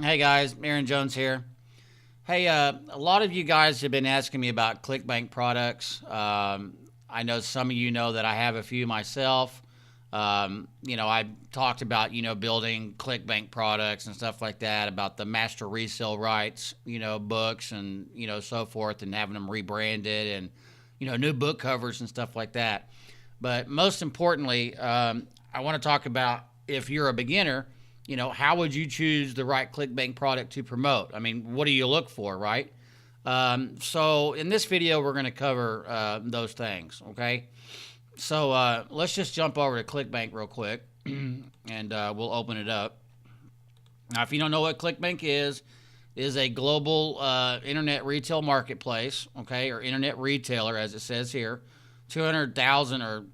Hey guys, Aaron Jones here. Hey, a lot of you guys have been asking me about Clickbank products. I know some of you know that I have a few myself. I talked about, building Clickbank products and stuff like that, about the master resale rights, books and, so forth, and having them rebranded and, new book covers and stuff like that. But most importantly, I want to talk about if you're a beginner, how would you choose the right ClickBank product to promote? I mean, what do you look for, right? So in this video, we're going to cover those things, okay? So let's just jump over to ClickBank real quick, and we'll open it up. Now, if you don't know what ClickBank is a global internet retail marketplace, okay, or internet retailer, as it says here. 200,000 or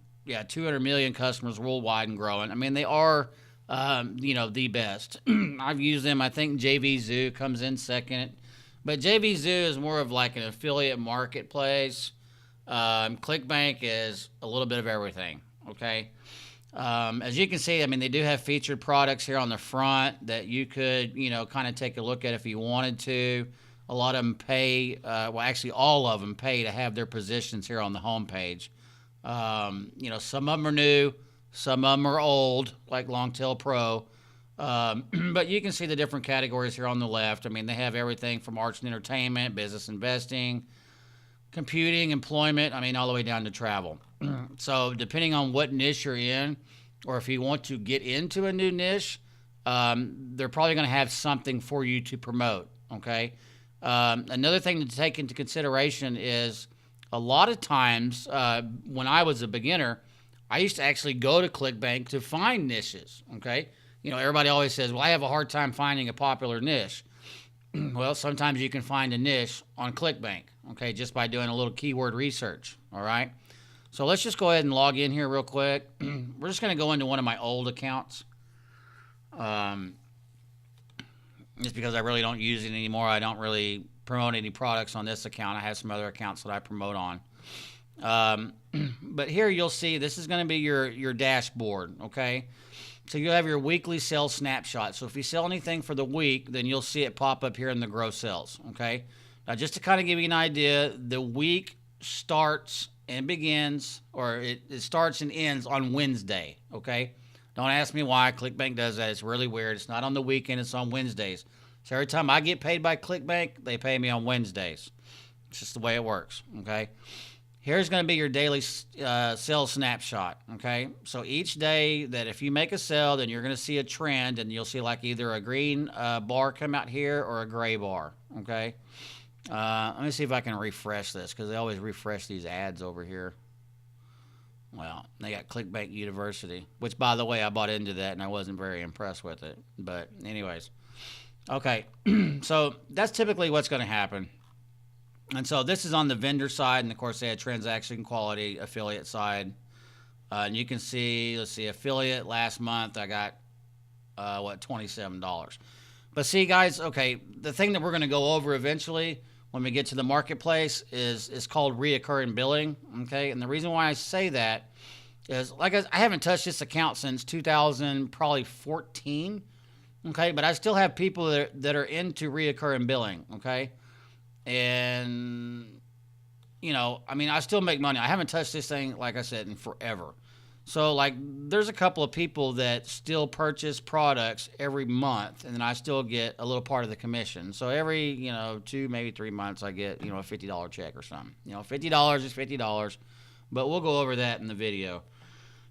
200 million customers worldwide and growing. I mean, they are the best. I've used them. I think JV Zoo comes in second, but JV Zoo is more of like an affiliate marketplace. Clickbank is a little bit of everything. Okay. As you can see, I mean, they do have featured products here on the front that you could, kind of take a look at if you wanted to. A lot of them pay, actually, all of them pay to have their positions here on the homepage. Some of them are new, some of them are old, like Longtail Pro. But you can see the different categories here on the left. I mean, they have everything from arts and entertainment, business investing, computing, employment, I mean, all the way down to travel. So, depending on what niche you're in, or if you want to get into a new niche, they're probably going to have something for you to promote. Okay. Another thing to take into consideration is a lot of times when I was a beginner, I used to actually go to ClickBank to find niches. Okay. Everybody always says, well, I have a hard time finding a popular niche. Well, sometimes you can find a niche on ClickBank, okay, just by doing a little keyword research. All right. So let's just go ahead and log in here real quick. We're just going to go into one of my old accounts. Just because I really don't use it anymore. I don't really promote any products on this account. I have some other accounts that I promote on. But here you'll see this is going to be your dashboard, okay? So you'll have your weekly sales snapshot. So if you sell anything for the week, then you'll see it pop up here in the gross sales, okay? Now just to kind of give you an idea, the week starts and begins, or it starts and ends on Wednesday, okay? Don't ask me why. ClickBank does that. It's really weird. It's not on the weekend. It's on Wednesdays. So every time I get paid by ClickBank, they pay me on Wednesdays. It's just the way it works, okay? Here's going to be your daily sales snapshot, okay? So each day that if you make a sale, then you're going to see a trend, and you'll see like either a green bar come out here or a gray bar, okay? Let me see if I can refresh this, because they always refresh these ads over here. Well, they got Clickbank University, which, by the way, I bought into that, and I wasn't very impressed with it. But anyways, okay, so that's typically what's going to happen. And so this is on the vendor side, and of course they had transaction quality affiliate side. And you can see, let's see, affiliate last month I got $27. But see, guys, okay, the thing that we're going to go over eventually when we get to the marketplace is called reoccurring billing. Okay, and the reason why I say that is, like, I haven't touched this account since 2000, probably 14. Okay, but I still have people that are into reoccurring billing. Okay. And, I mean, I still make money. I haven't touched this thing, like I said, in forever. So, like, there's a couple of people that still purchase products every month, and then I still get a little part of the commission. So every, 2, maybe 3 months, I get, a $50 check or something. $50 is $50, but we'll go over that in the video.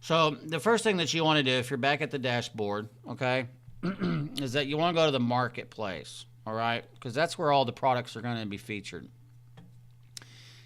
So the first thing that you want to do, if you're back at the dashboard, okay, is that you want to go to the marketplace. All right, because that's where all the products are going to be featured.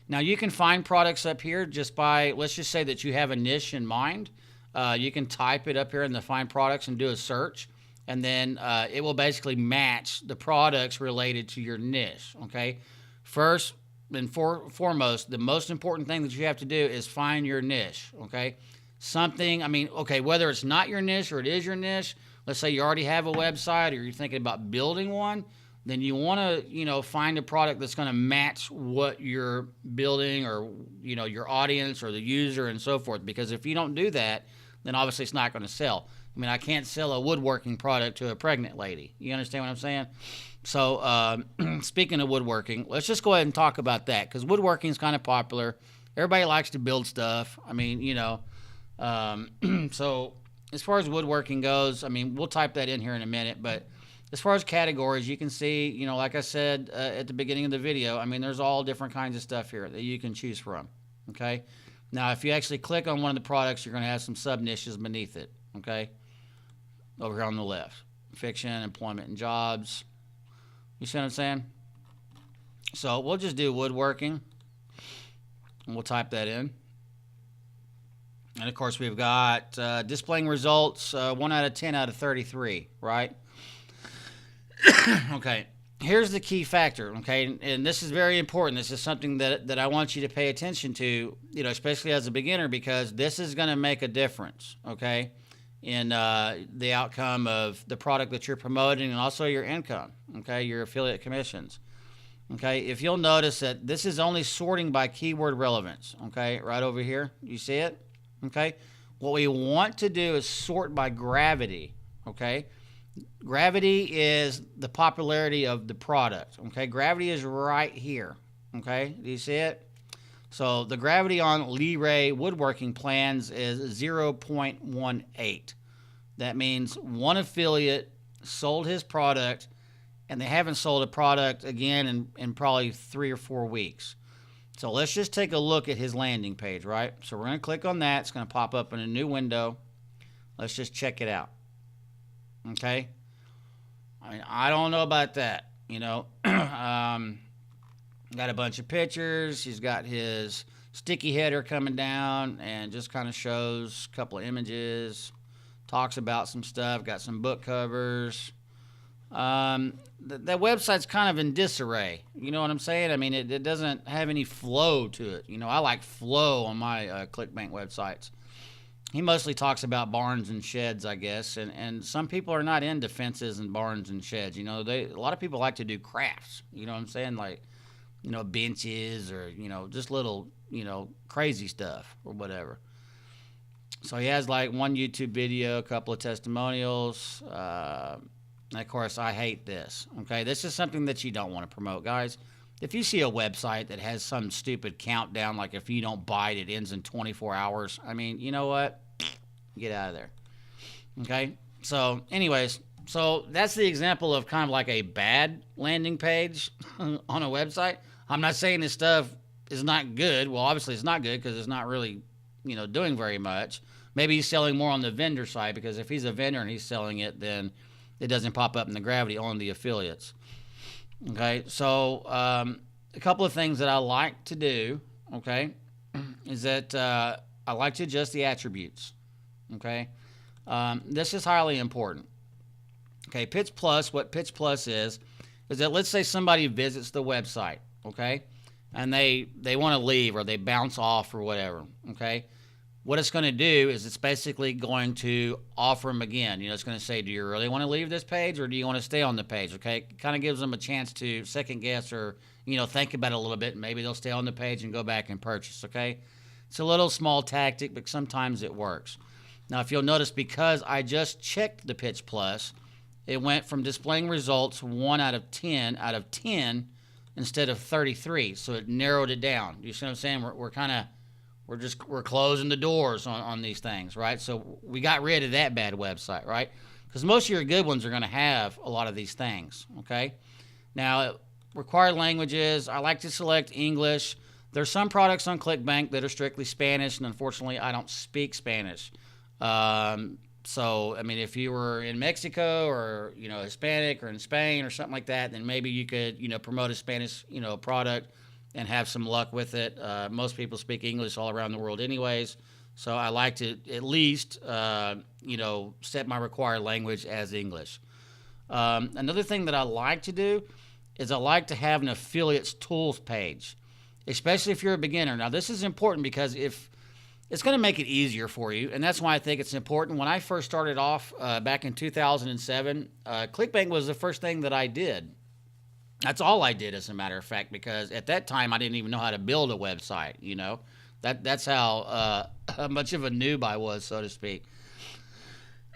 Now, you can find products up here just by, let's just say that you have a niche in mind. You can type it up here in the find products and do a search, and then it will basically match the products related to your niche, okay? First and foremost, the most important thing that you have to do is find your niche, okay? Something, I mean, okay, whether it's not your niche or it is your niche, let's say you already have a website or you're thinking about building one, then you want to, find a product that's going to match what you're building, or, your audience or the user and so forth. Because if you don't do that, then obviously it's not going to sell. I mean, I can't sell a woodworking product to a pregnant lady. You understand what I'm saying? So, speaking of woodworking, let's just go ahead and talk about that, because woodworking is kind of popular. Everybody likes to build stuff. I mean, so as far as woodworking goes, I mean, we'll type that in here in a minute, but as far as categories, you can see, like I said at the beginning of the video, I mean, there's all different kinds of stuff here that you can choose from, okay? Now, if you actually click on one of the products, you're going to have some sub-niches beneath it, okay? Over here on the left. Fiction, employment, and jobs. You see what I'm saying? So we'll just do woodworking, and we'll type that in. And, of course, we've got displaying results, 1 out of 10 out of 33, right? Okay. Here's the key factor, okay? And this is very important. This is something that I want you to pay attention to, especially as a beginner, because this is going to make a difference, okay, in the outcome of the product that you're promoting and also your income, okay, your affiliate commissions. Okay, if you'll notice that this is only sorting by keyword relevance, okay, right over here. You see it? Okay. What we want to do is sort by gravity, okay? Gravity is the popularity of the product, okay? Gravity is right here, okay? Do you see it? So the gravity on Lee woodworking plans is 0.18. That means one affiliate sold his product, and they haven't sold a product again in probably 3 or 4 weeks. So let's just take a look at his landing page, right? So we're going to click on that. It's going to pop up in a new window. Let's just check it out. Okay? I mean, I don't know about that, got a bunch of pictures. He's got his sticky header coming down and just kind of shows a couple of images, talks about some stuff, got some book covers. That website's kind of in disarray. You know what I'm saying? I mean, it doesn't have any flow to it. I like flow on my Clickbank websites. He mostly talks about barns and sheds, I guess, and some people are not into fences and barns and sheds. A lot of people like to do crafts. You know what I'm saying? Like, benches or, just little, crazy stuff or whatever. So he has like one YouTube video, a couple of testimonials. And of course, I hate this. Okay, this is something that you don't want to promote, guys. If you see a website that has some stupid countdown, like if you don't buy it, it ends in 24 hours. I mean, you know what? Get out of there. Okay? So, anyways, that's the example of kind of like a bad landing page on a website. I'm not saying this stuff is not good. Well, obviously it's not good because it's not really, doing very much. Maybe he's selling more on the vendor side, because if he's a vendor and he's selling it, then it doesn't pop up in the gravity on the affiliates. Okay, so a couple of things that I like to do, okay, is that I like to adjust the attributes, okay. This is highly important. Okay, Pitch Plus, what Pitch Plus is that let's say somebody visits the website, okay, and they want to leave or they bounce off or whatever, okay. What it's going to do is it's basically going to offer them again. It's going to say, do you really want to leave this page or do you want to stay on the page? Okay, it kind of gives them a chance to second guess or, think about it a little bit, and maybe they'll stay on the page and go back and purchase, okay? It's a little small tactic, but sometimes it works. Now, if you'll notice, because I just checked the Pitch Plus, it went from displaying results 1 out of 10 instead of 33, so it narrowed it down. You see what I'm saying? We're closing the doors on these things, right? So we got rid of that bad website, right? Because most of your good ones are going to have a lot of these things, okay? Now, required languages, I like to select English. There's some products on Clickbank that are strictly Spanish, and unfortunately, I don't speak Spanish. So, I mean, if you were in Mexico or, Hispanic or in Spain or something like that, then maybe you could, promote a Spanish, product and have some luck with it. Most people speak English all around the world anyways, so I like to at least, set my required language as English. Another thing that I like to do is I like to have an affiliates tools page, especially if you're a beginner. Now, this is important because if it's going to make it easier for you, and that's why I think it's important. When I first started off back in 2007, Clickbank was the first thing that I did. That's all I did, as a matter of fact, because at that time I didn't even know how to build a website. That's how much of a noob I was, so to speak.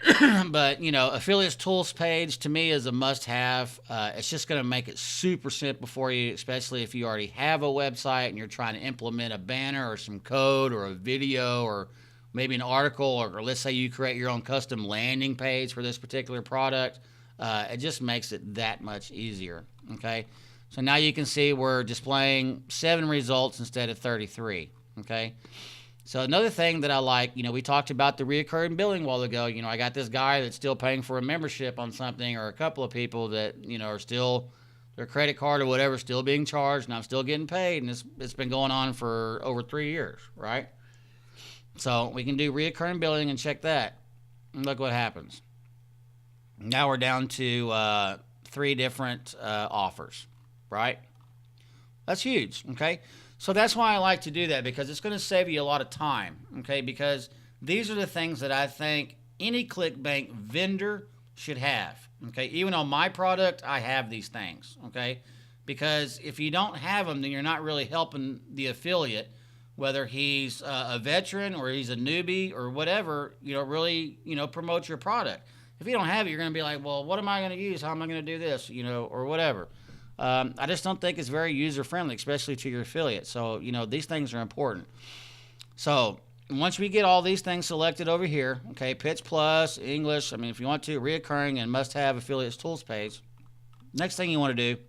But, affiliates tools page to me is a must-have. It's just going to make it super simple for you, especially if you already have a website and you're trying to implement a banner or some code or a video or maybe an article, or let's say you create your own custom landing page for this particular product. It just makes it that much easier. Okay, so now you can see we're displaying 7 results instead of 33. Okay. So another thing that I like, we talked about the recurring billing a while ago. I got this guy that's still paying for a membership on something, or a couple of people that, are still, their credit card or whatever, still being charged, and I'm still getting paid, and it's been going on for over 3 years, right? So we can do recurring billing and check that. And look what happens. Now we're down to 3 different offers, right? That's huge, okay? So that's why I like to do that, because it's going to save you a lot of time, okay? Because these are the things that I think any ClickBank vendor should have, okay? Even on my product, I have these things, okay? Because if you don't have them, then you're not really helping the affiliate, whether he's a veteran or he's a newbie or whatever, really, promote your product. If you don't have it, you're going to be like, well, what am I going to use? How am I going to do this, or whatever. I just don't think it's very user-friendly, especially to your affiliate. So, these things are important. So, once we get all these things selected over here, okay, Pitch Plus, English, if you want to, reoccurring, and must-have affiliates tools page, next thing you want to do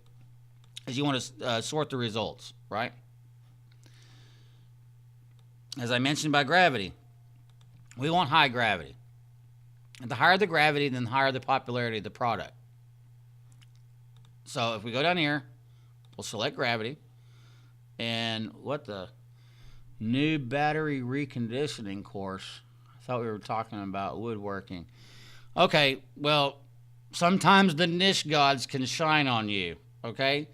is you want to sort the results, right? As I mentioned by gravity, we want high gravity. And the higher the gravity, then the higher the popularity of the product. So if we go down here, we'll select gravity, and what the new battery reconditioning course. I thought we were talking about woodworking. Okay, well, sometimes the niche gods can shine on you, okay?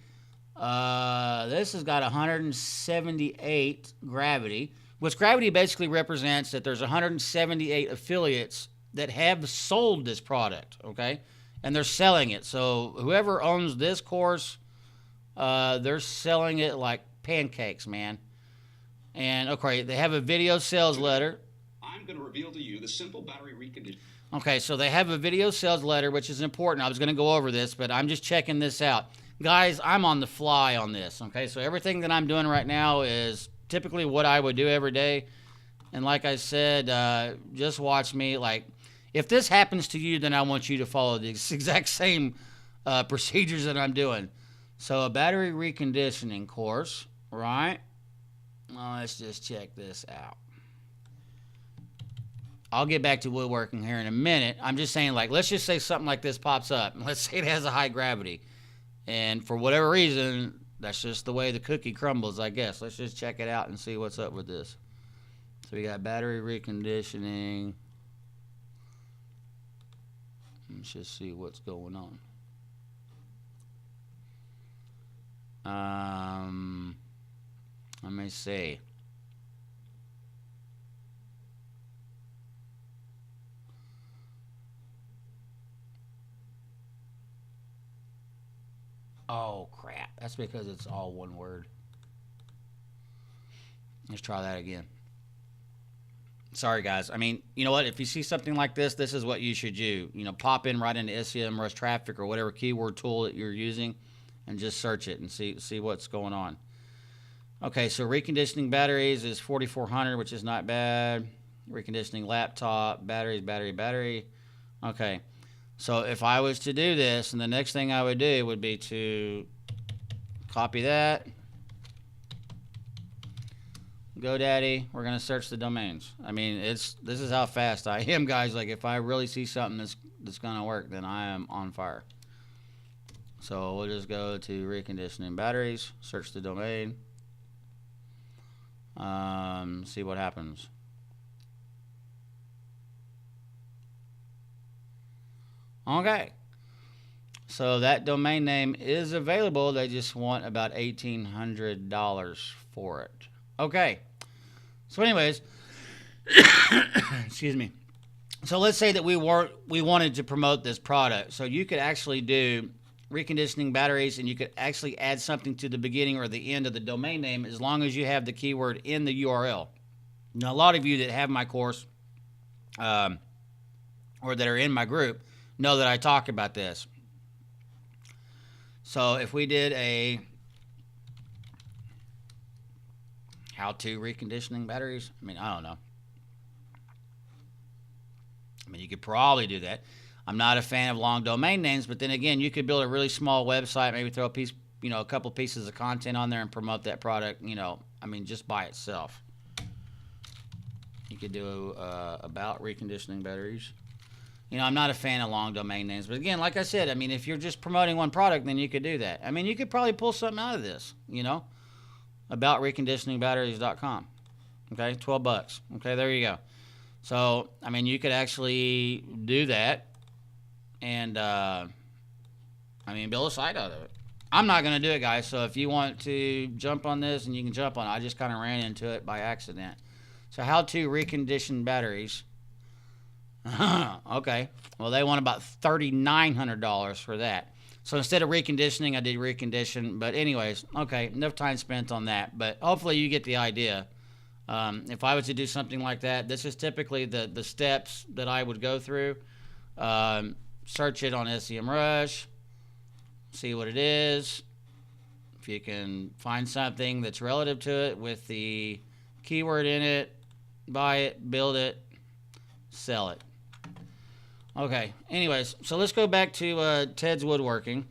This has got 178 gravity, which gravity basically represents that there's 178 affiliates that have sold this product, okay? And they're selling it. So whoever owns this course, they're selling it like pancakes, man. And, okay, they have a video sales letter. I'm going to reveal to you the simple battery reconditioning. Okay, so they have a video sales letter, which is important. I was going to go over this, but I'm just checking this out. Guys, I'm on the fly on this, okay? So everything that I'm doing right now is typically what I would do every day. And like I said, just watch me. Like, if this happens to you, then I want you to follow the exact same procedures that I'm doing. So a battery reconditioning course, right? Well, let's just check this out. I'll get back to woodworking here in a minute. I'm just saying, like, let's just say something like this pops up. Let's say it has a high gravity. And for whatever reason, that's just the way the cookie crumbles, I guess. Let's just check it out and see what's up with this. So we got battery reconditioning. Let's just see what's going on. Let me see. Oh, crap. That's because it's all one word. Let's try that again. Sorry, guys. You know what? If you see something like this, this is what you should do. Pop in right into SEMrush Traffic or whatever keyword tool that you're using and just search it and see what's going on. Okay, so reconditioning batteries is 4,400, which is not bad. Reconditioning laptop, battery. Okay, so if I was to do this, and the next thing I would do would be to copy that. GoDaddy, we're going to search the domains. This is how fast I am, guys. Like, if I really see something that's going to work, then I am on fire. So we'll just go to reconditioning batteries, search the domain, see what happens. Okay. So that domain name is available. They just want about $1,800 for it. Okay. So anyways, excuse me. So let's say that we wanted to promote this product. So you could actually do reconditioning batteries, and you could actually add something to the beginning or the end of the domain name as long as you have the keyword in the URL. Now, a lot of you that have my course, or that are in my group know that I talk about this. So if we did a how-to reconditioning batteries, I mean, I don't know. I mean, you could probably do that. I'm not a fan of long domain names, but then again, you could build a really small website, maybe throw a piece, a couple pieces of content on there and promote that product, I mean, just by itself. You could do about reconditioning batteries. I'm not a fan of long domain names, but again, like I said, I mean, if you're just promoting one product, then you could do that. I mean, you could probably pull something out of this, about reconditioningbatteries.com. Okay, $12. Okay, there you go. So, I mean, you could actually do that and, build a site out of it. I'm not going to do it, guys, so if you want to jump on this, and you can jump on it. I just kind of ran into it by accident. So, how to recondition batteries. Okay, well, they want about $3,900 for that. So, instead of reconditioning, I did recondition. But anyways, okay, enough time spent on that. But hopefully you get the idea. If I was to do something like that, this is typically the steps that I would go through. Search it on SEMrush, see what it is. If you can find something that's relative to it with the keyword in it, buy it, build it, sell it. Okay, anyways, so let's go back to Ted's Woodworking.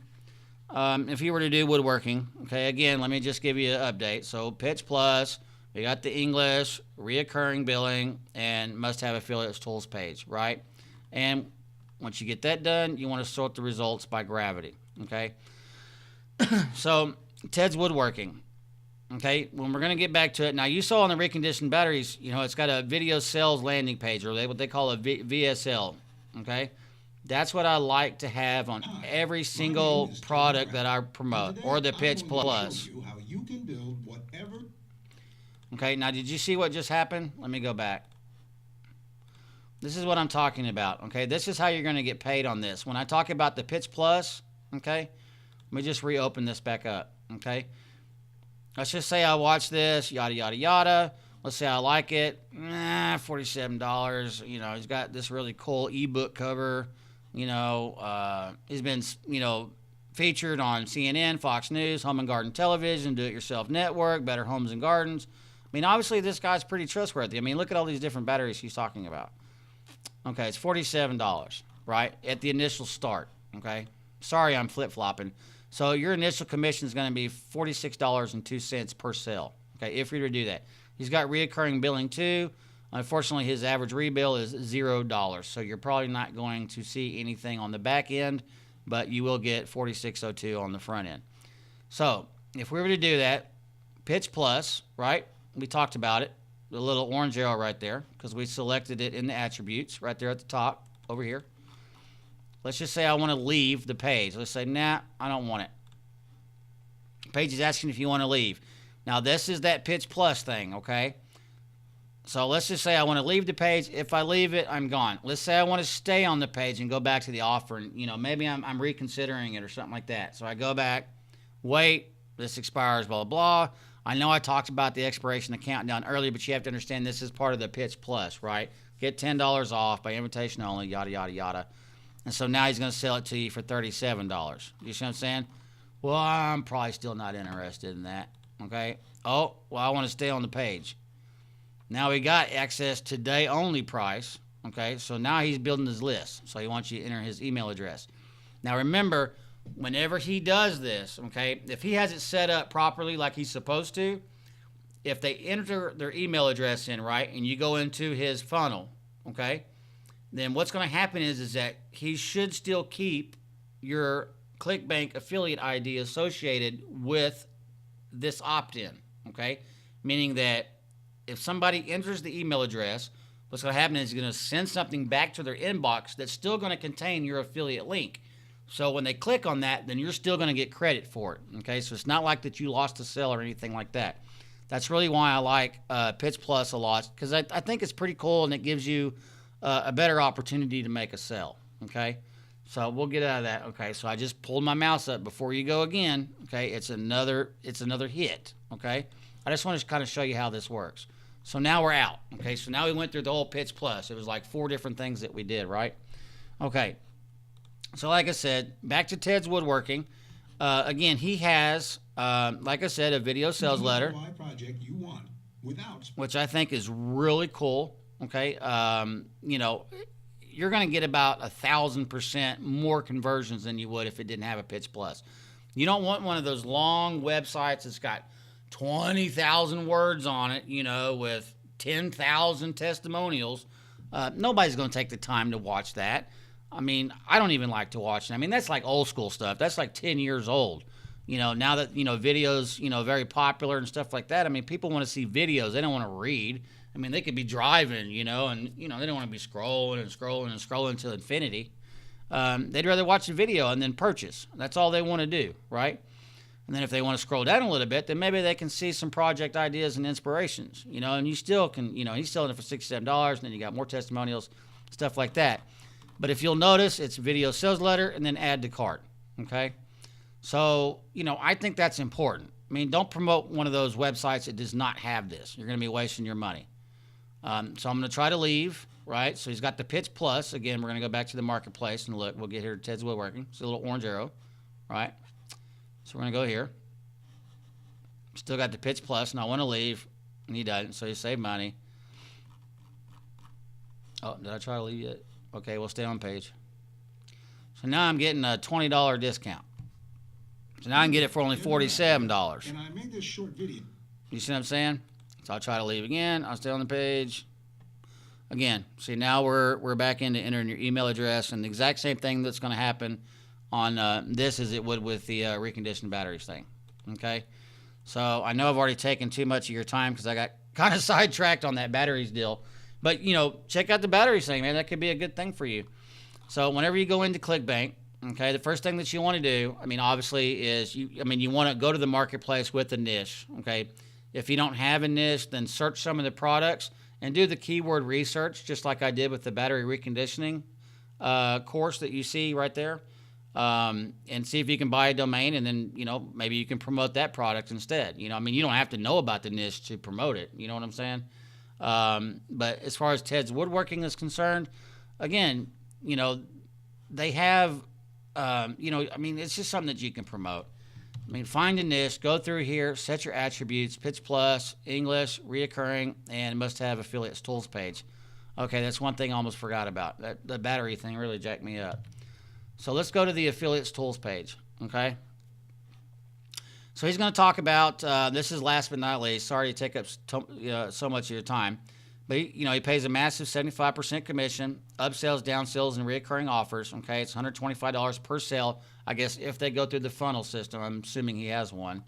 If you were to do woodworking, okay, again, let me just give you an update. So Pitch Plus, we got the English, reoccurring billing, and must have affiliates tools page, right? And once you get that done, you want to sort the results by gravity, okay? So Ted's Woodworking, okay? When we're going to get back to it, now you saw on the reconditioned batteries, it's got a video sales landing page, or what they call a VSL, okay? That's what I like to have on every single product that I promote, or the Pitch Plus. Okay, now did you see what just happened? Let me go back. This is what I'm talking about, okay? This is how you're going to get paid on this. When I talk about the Pitch Plus, okay, let me just reopen this back up, okay? Let's just say I watch this, yada, yada, yada. Let's say I like it. $47. He's got this really cool ebook cover. He's been, featured on CNN, Fox News, Home and Garden Television, Do It Yourself Network, Better Homes and Gardens. I mean, obviously, this guy's pretty trustworthy. I mean, look at all these different batteries he's talking about. Okay, it's $47, right, at the initial start, okay? Sorry, I'm flip-flopping. So your initial commission is going to be $46.02 per sale, okay, if you're to do that. He's got reoccurring billing, too. Unfortunately, his average rebill is $0, so you're probably not going to see anything on the back end, but you will get $46.02 on the front end. So if we were to do that, Pitch Plus, right, we talked about it. The little orange arrow right there, because we selected it in the attributes right there at the top over here. Let's just say I want to leave the page. Let's say, nah, I don't want it. The page is asking if you want to leave. Now, this is that Pitch Plus thing, okay? So let's just say I want to leave the page. If I leave it, I'm gone. Let's say I want to stay on the page and go back to the offer, and maybe I'm reconsidering it or something like that. So I go back, wait, this expires, blah, blah, blah. I know I talked about the expiration, the countdown earlier, but you have to understand this is part of the Pitch Plus, right? Get $10 off by invitation only, yada, yada, yada. And so now he's going to sell it to you for $37. You see what I'm saying? Well, I'm probably still not interested in that, okay? Oh, well, I want to stay on the page. Now we got access today only price, okay? So now he's building his list. So he wants you to enter his email address. Now remember, whenever he does this, okay, if he has it set up properly like he's supposed to, if they enter their email address in, right, and you go into his funnel, okay, then what's going to happen is that he should still keep your Clickbank affiliate ID associated with this opt-in, okay, meaning that if somebody enters the email address, what's going to happen is he's going to send something back to their inbox that's still going to contain your affiliate link. So when they click on that, then you're still going to get credit for it, okay? So it's not like that you lost a sale or anything like that. That's really why I like Pitch Plus a lot, because I think it's pretty cool and it gives you a better opportunity to make a sale, okay? So we'll get out of that, okay? So I just pulled my mouse up before you go again, okay? It's another hit, okay? I just want to kind of show you how this works. So now we're out, okay? So now we went through the whole Pitch Plus. It was like 4 different things that we did, right? Okay. So like I said, back to Ted's Woodworking. Again, he has, like I said, a video sales letter, project you want without, which I think is really cool. Okay. You know, you're going to get about 1,000% more conversions than you would if it didn't have a Pitch Plus. You don't want one of those long websites that's got 20,000 words on it, you know, with 10,000 testimonials. Nobody's going to take the time to watch that. I mean, I don't even like to watch it. I mean, that's like old school stuff. That's like 10 years old. You know, now that, you know, videos, you know, very popular and stuff like that. I mean, people want to see videos. They don't want to read. I mean, they could be driving, you know, and, you know, they don't want to be scrolling and scrolling and scrolling to infinity. They'd rather watch a video and then purchase. That's all they want to do, right? And then if they want to scroll down a little bit, then maybe they can see some project ideas and inspirations, you know, and you still can, you know, he's selling it for $67, and then you got more testimonials, stuff like that. But if you'll notice, it's video sales letter and then add to cart, okay? So, you know, I think that's important. I mean, don't promote one of those websites that does not have this. You're going to be wasting your money. So I'm going to try to leave, right? So he's got the Pitch Plus. Again, we're going to go back to the marketplace and look. We'll get here to Ted's Woodworking. It's a little orange arrow, right? So we're going to go here. Still got the Pitch Plus, and I want to leave, and he doesn't, so he saved money. Oh, did I try to leave yet? Okay, we'll stay on page. So now I'm getting a $20 discount. So now I can get it for only $47. and I made this short video. You see what I'm saying? So I'll try to leave again. I'll stay on the page. Again, see now we're back into entering your email address, and the exact same thing that's going to happen on this as it would with the reconditioned batteries thing. Okay? So I know I've already taken too much of your time because I got kind of sidetracked on that batteries deal. But, you know, check out the batteries thing, man. That could be a good thing for you. So whenever you go into Clickbank, okay, the first thing that you want to do, I mean, obviously, is you want to go to the marketplace with a niche, okay? If you don't have a niche, then search some of the products and do the keyword research, just like I did with the battery reconditioning course that you see right there, and see if you can buy a domain, and then, you know, maybe you can promote that product instead. You know, I mean, you don't have to know about the niche to promote it. You know what I'm saying? But as far as Ted's Woodworking is concerned, again, you know, they have, you know, I mean, it's just something that you can promote. I mean, find a niche, go through here, set your attributes, Pitch Plus, English, reoccurring, and must have affiliates tools page. Okay, that's one thing I almost forgot about. The battery thing really jacked me up. So let's go to the affiliates tools page, okay? So he's going to talk about, this is last but not least, sorry to take up so much of your time, but he pays a massive 75% commission, upsells, downsells, and reoccurring offers, okay? It's $125 per sale, I guess, if they go through the funnel system. I'm assuming he has one.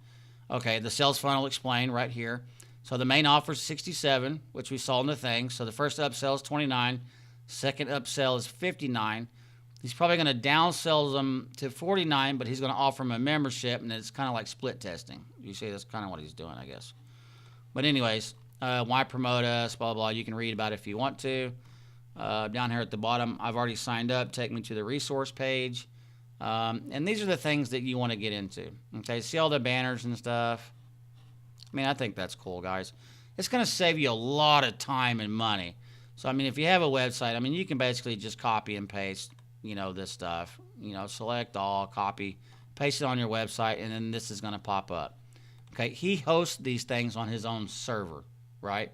Okay, the sales funnel explained right here. So the main offer is $67, which we saw in the thing. So the first upsell is $29, second upsell is $59. He's probably going to downsell them to $49, but he's going to offer them a membership, and it's kind of like split testing. You see, that's kind of what he's doing, I guess. But anyways, why promote us, blah, blah. You can read about it if you want to. Down here at the bottom, I've already signed up. Take me to the resource page. And these are the things that you want to get into. Okay, see all the banners and stuff? I mean, I think that's cool, guys. It's going to save you a lot of time and money. So, I mean, if you have a website, I mean, you can basically just copy and paste, you know, this stuff. You know, select all, copy, paste it on your website, and then this is going to pop up. Okay, he hosts these things on his own server, right?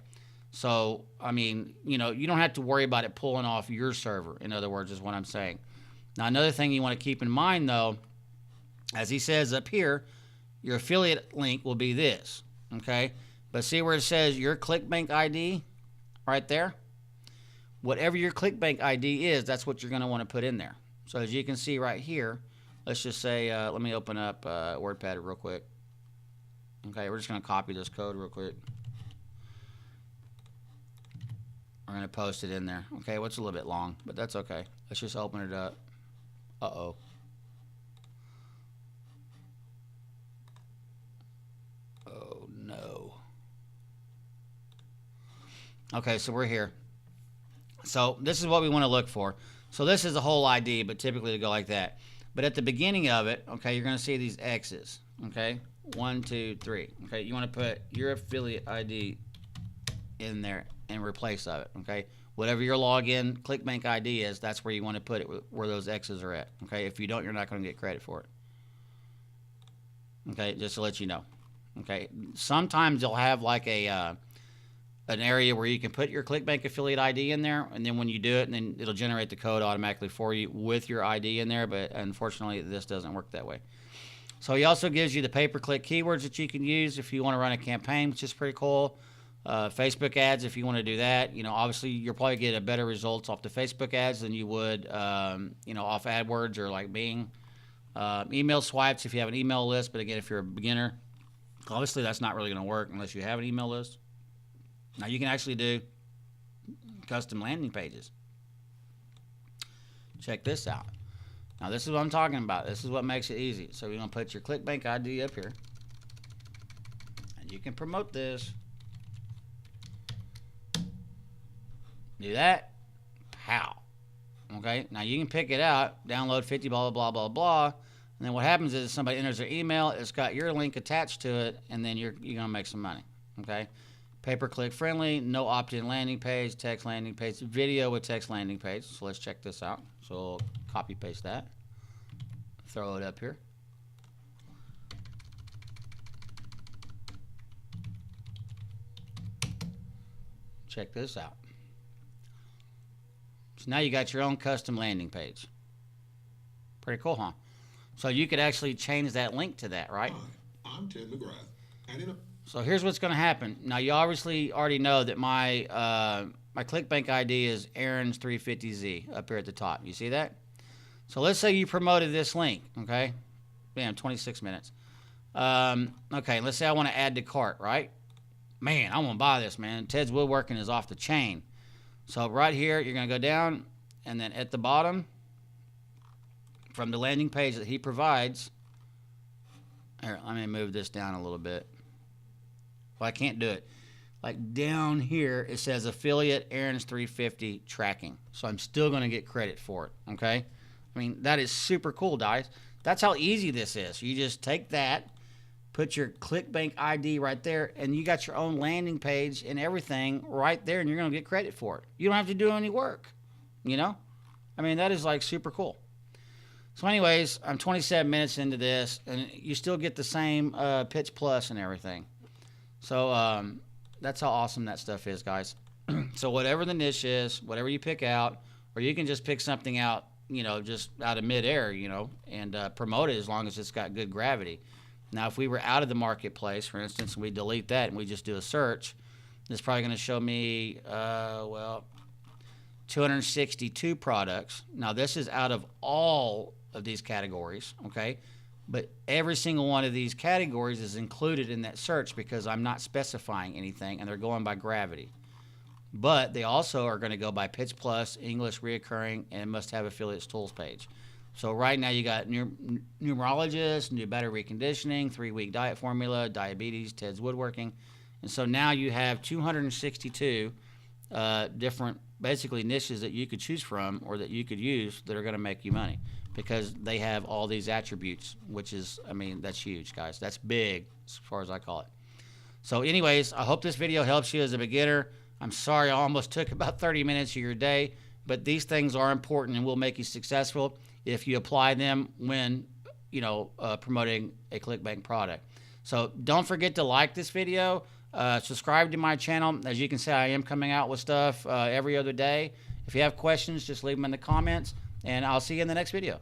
So, I mean, you know, you don't have to worry about it pulling off your server, in other words, is what I'm saying. Now, another thing you want to keep in mind, though, as he says up here, your affiliate link will be this, okay? But see where it says your Clickbank ID right there? Whatever your Clickbank ID is, that's what you're going to want to put in there. So as you can see right here, let's just say, let me open up WordPad real quick. Okay, we're just going to copy this code real quick. We're going to post it in there. Okay, well, it's a little bit long, but that's okay. Let's just open it up. Uh-oh. Oh, no. Okay, so we're here. So this is what we want to look for. So this is a whole ID, but typically to go like that. But at the beginning of it, okay, you're going to see these X's, okay? 1, 2, 3. Okay, you want to put your affiliate ID in there in replace of it, okay? whatever your login Clickbank ID is, that's where you want to put it, where those X's are at. Okay, if you don't, you're not going to get credit for it. Okay, just to let you know. Okay, sometimes they'll have like a an area where you can put your Clickbank affiliate ID in there, and then when you do it, and then it'll generate the code automatically for you with your ID in there. But unfortunately, this doesn't work that way. So he also gives you the pay-per-click keywords that you can use if you want to run a campaign, which is pretty cool. Facebook ads, if you want to do that, obviously you'll probably get a better results off the Facebook ads than you would, off AdWords or like Bing. Email swipes if you have an email list, but again, if you're a beginner, obviously that's not really going to work unless you have an email list. Now you can actually do custom landing pages. Check this out. Now this is what I'm talking about. This is what makes it easy. So you're going to put your Clickbank ID up here, and you can promote this. Do that. Pow. Okay. Now you can pick it out, download 50, blah, blah, blah, blah, blah. And then what happens is somebody enters their email, it's got your link attached to it, and then you're going to make some money. Okay. Pay-per-click friendly, no opt-in landing page, text landing page, video with text landing page. So let's check this out. So we'll copy paste that. Throw it up here. Check this out. So now you got your own custom landing page. Pretty cool, huh? So you could actually change that link to that, right? Hi, I'm Ted McGrath. And in a So here's what's going to happen. Now you obviously already know that my my Clickbank ID is Aaron's 350Z up here at the top. You see that? So let's say you promoted this link, okay? Bam, 26 minutes. Okay, let's say I want to add to cart, right? Man, I want to buy this, man. Ted's Woodworking is off the chain. So right here, you're going to go down, and then at the bottom, from the landing page that he provides, here, let me move this down a little bit. Well, I can't do it. Like down here, it says affiliate Aaron's 350 tracking. So I'm still going to get credit for it, okay? I mean, that is super cool, guys. That's how easy this is. You just take that, put your Clickbank ID right there, and you got your own landing page and everything right there, and you're going to get credit for it. You don't have to do any work, I mean, that is like super cool. So anyways, I'm 27 minutes into this, and you still get the same pitch plus and everything. So that's how awesome that stuff is, guys. So whatever the niche is, whatever you pick out, or you can just pick something out, just out of midair, and promote it as long as it's got good gravity. Now, if we were out of the marketplace, for instance, and we delete that and we just do a search, it's probably going to show me, 262 products. Now, this is out of all of these categories, okay? But every single one of these categories is included in that search because I'm not specifying anything, and they're going by gravity. But they also are going to go by pitch plus, English, reoccurring, and must have affiliates tools page. So right now you got numerologist, new battery reconditioning, 3-week diet formula, diabetes, Ted's Woodworking. And so now you have 262 different basically niches that you could choose from or that you could use that are going to make you money because they have all these attributes, which is, I mean, that's huge, guys. That's big as far as I call it. So anyways, I hope this video helps you as a beginner. I'm sorry I almost took about 30 minutes of your day, but these things are important and will make you successful if you apply them when, promoting a Clickbank product. So don't forget to like this video, subscribe to my channel. As you can see, I am coming out with stuff every other day. If you have questions, just leave them in the comments, and I'll see you in the next video.